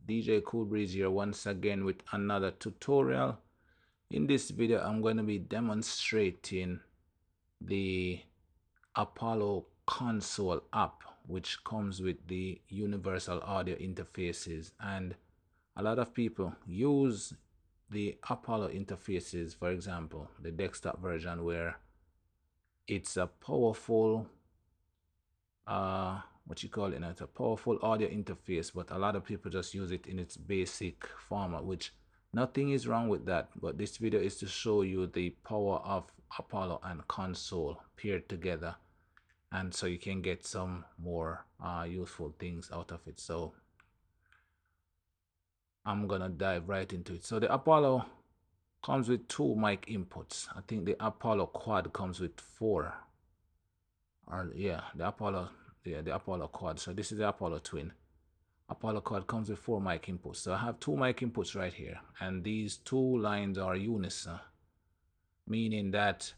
DJ Cool Breeze here once again with another tutorial. In this video, I'm going to be demonstrating the Apollo console app, which comes with the universal audio interfaces. And a lot of people use the Apollo interfaces, for example, the desktop version, where it's a powerful what you call it now, it's a powerful audio interface, but a lot of people just use it in its basic format, which nothing is wrong with that. But this video is to show you the power of Apollo and console paired together, and so you can get some more useful things out of it. So I'm gonna dive right into it. So the Apollo comes with 2 mic inputs. I think the Apollo quad comes with 4. Or yeah, the Apollo quad. So this is the Apollo twin. Apollo quad comes with 4 mic inputs. So I have 2 mic inputs right here, and these 2 lines are unison, meaning that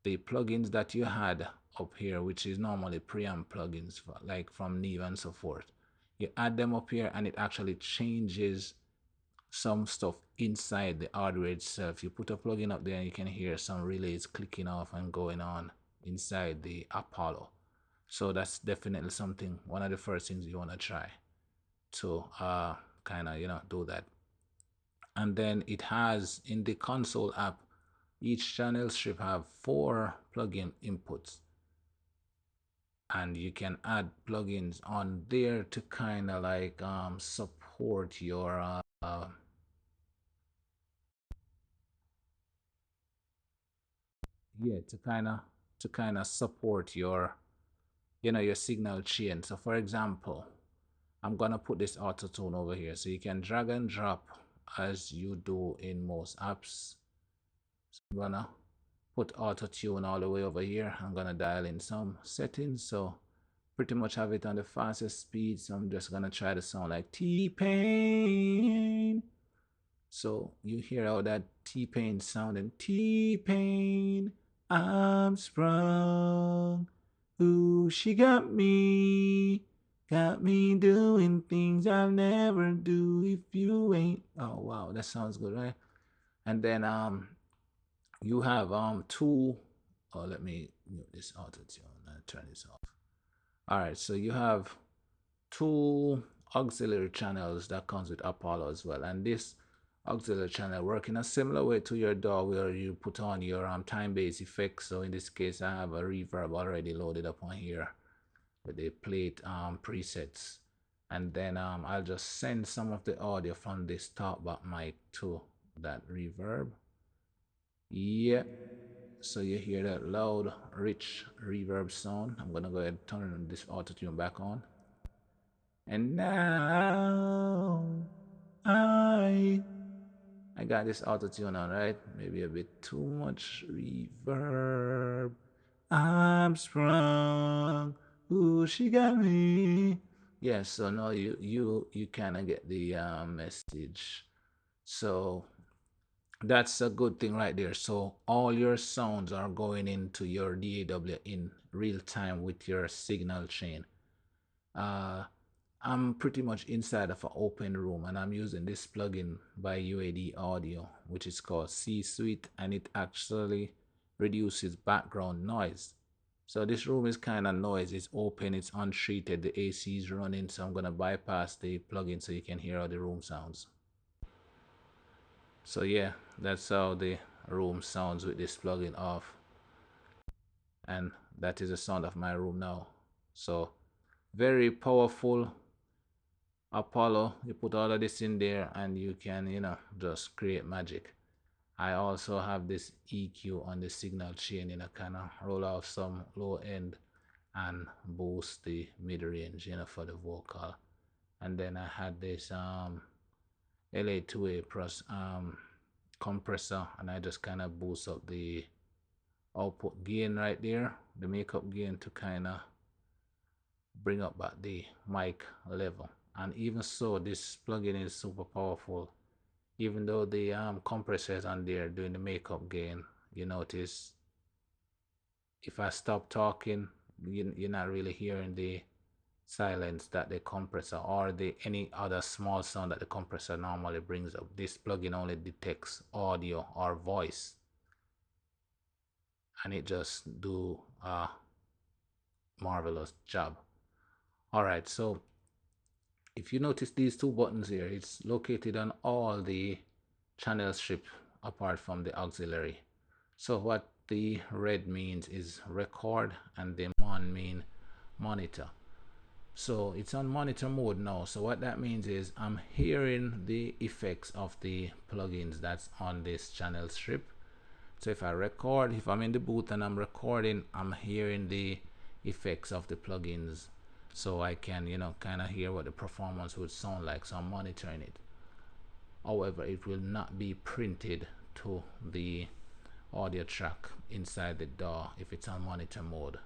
the plugins that you had up here, which is normally preamp plugins like from Neve and so forth, you add them up here and it actually changes some stuff inside the hardware itself. You put a plugin up there and you can hear some relays clicking off and going on inside the Apollo. So that's definitely something, one of the first things you want to try to kind of do that. And then it has, in the console app, each channel strip have 4 plugin inputs, and you can add plugins on there to kind of like support your yeah, to kind of support your your signal chain. So for example, I'm gonna put this auto tune over here, so you can drag and drop as you do in most apps. So I'm gonna put auto tune all the way over here. I'm gonna dial in some settings, so pretty much have it on the fastest speed. So I'm just gonna try to sound like T-Pain. So you hear how that T-Pain sounding. T-Pain, I'm sprung. Ooh, she got me doing things I'll never do if you ain't. Oh wow, that sounds good, right? And then you have 2. Oh, let me mute this auto tune and turn this off. All right, so you have 2 auxiliary channels that comes with Apollo as well, and this auxiliary channel work in a similar way to your DAW, where you put on your time-based effects. So in this case, I have a reverb already loaded up on here with the plate presets, and then I'll just send some of the audio from this talkback mic to that reverb. Yeah, so you hear that loud, rich reverb sound. I'm gonna go ahead and turn this auto tune back on. And now I got this auto tune on, right? Maybe a bit too much reverb. I'm sprung. Ooh, she got me. Yeah, so now you kind of get the message. So that's a good thing right there. So all your sounds are going into your DAW in real time with your signal chain. I'm pretty much inside of an open room, and I'm using this plugin by UAD Audio, which is called C Suite, and it actually reduces background noise. So this room is kind of noisy. It's open, it's untreated, the AC is running, so I'm gonna bypass the plugin so you can hear how the room sounds. So yeah, that's how the room sounds with this plugin off, and that is the sound of my room now. So very powerful Apollo. You put all of this in there and you can just create magic. I also have this EQ on the signal chain, kind of roll off some low end and boost the mid range, for the vocal. And then I had this LA2A plus compressor, and I just kind of boost up the output gain right there, the makeup gain, to kind of bring up back the mic level. And even so, this plugin is super powerful. Even though the compressor is on there doing the makeup gain, you notice if I stop talking, you're not really hearing the silence that the compressor or the any other small sound that the compressor normally brings up. This plugin only detects audio or voice, and it just do a marvelous job. All right, so if you notice these two buttons here, it's located on all the channel strip apart from the auxiliary. So what the red means is record, and the mon mean monitor. So it's on monitor mode now. So what that means is I'm hearing the effects of the plugins that's on this channel strip. So if I record, if I'm in the booth and I'm recording, I'm hearing the effects of the plugins, so I can, you know, kind of hear what the performance would sound like. So I'm monitoring it. However, it will not be printed to the audio track inside the DAW if it's on monitor mode.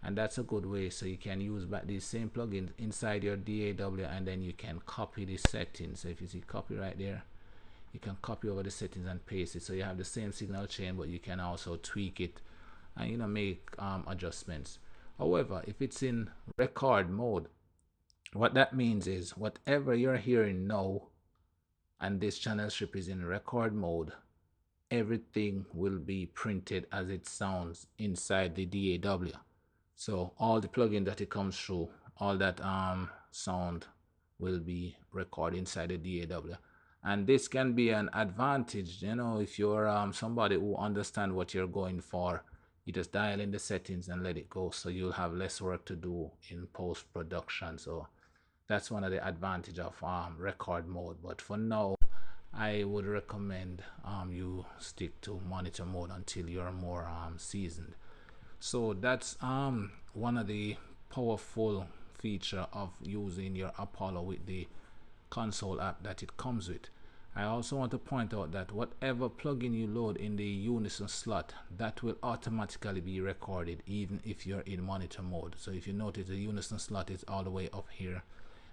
And that's a good way, so you can use back these same plugins inside your DAW, and then you can copy the settings. So if you see copy right there, you can copy over the settings and paste it, so you have the same signal chain, but you can also tweak it and, you know, make adjustments. However, if it's in record mode, what that means is whatever you're hearing now, and this channel strip is in record mode, everything will be printed as it sounds inside the DAW. So all the plugin that it comes through, all that sound will be recorded inside the DAW. And this can be an advantage, you know, if you're somebody who understands what you're going for. You just dial in the settings and let it go, so you'll have less work to do in post-production. So that's one of the advantage of record mode. But for now, I would recommend you stick to monitor mode until you're more seasoned. So that's one of the powerful feature of using your Apollo with the console app that it comes with. I also want to point out that whatever plugin you load in the Unison slot, that will automatically be recorded even if you're in monitor mode. So if you notice, the Unison slot is all the way up here,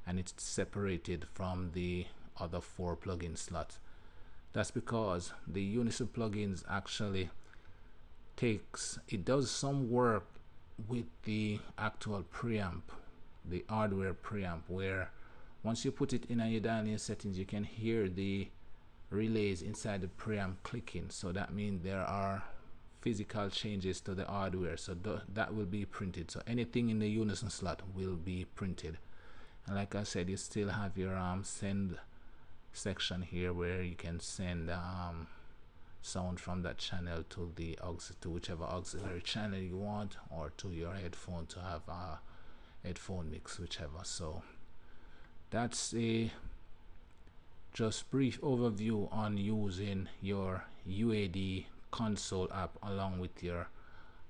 and it's separated from the other 4 plugin slots. That's because the Unison plugins actually does some work with the actual preamp, the hardware preamp, where once you put it in and you dial in settings, you can hear the relays inside the preamp clicking. So that means there are physical changes to the hardware, so that will be printed. So anything in the Unison slot will be printed. And like I said, you still have your send section here where you can send sound from that channel to the to whichever auxiliary channel you want, or to your headphone to have a headphone mix, whichever. So that's a just brief overview on using your UAD console app along with your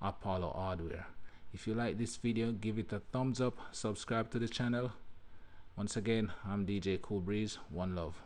Apollo hardware. If you like this video, give it a thumbs up, subscribe to the channel. Once again, I'm DJ Cool Breeze. One love.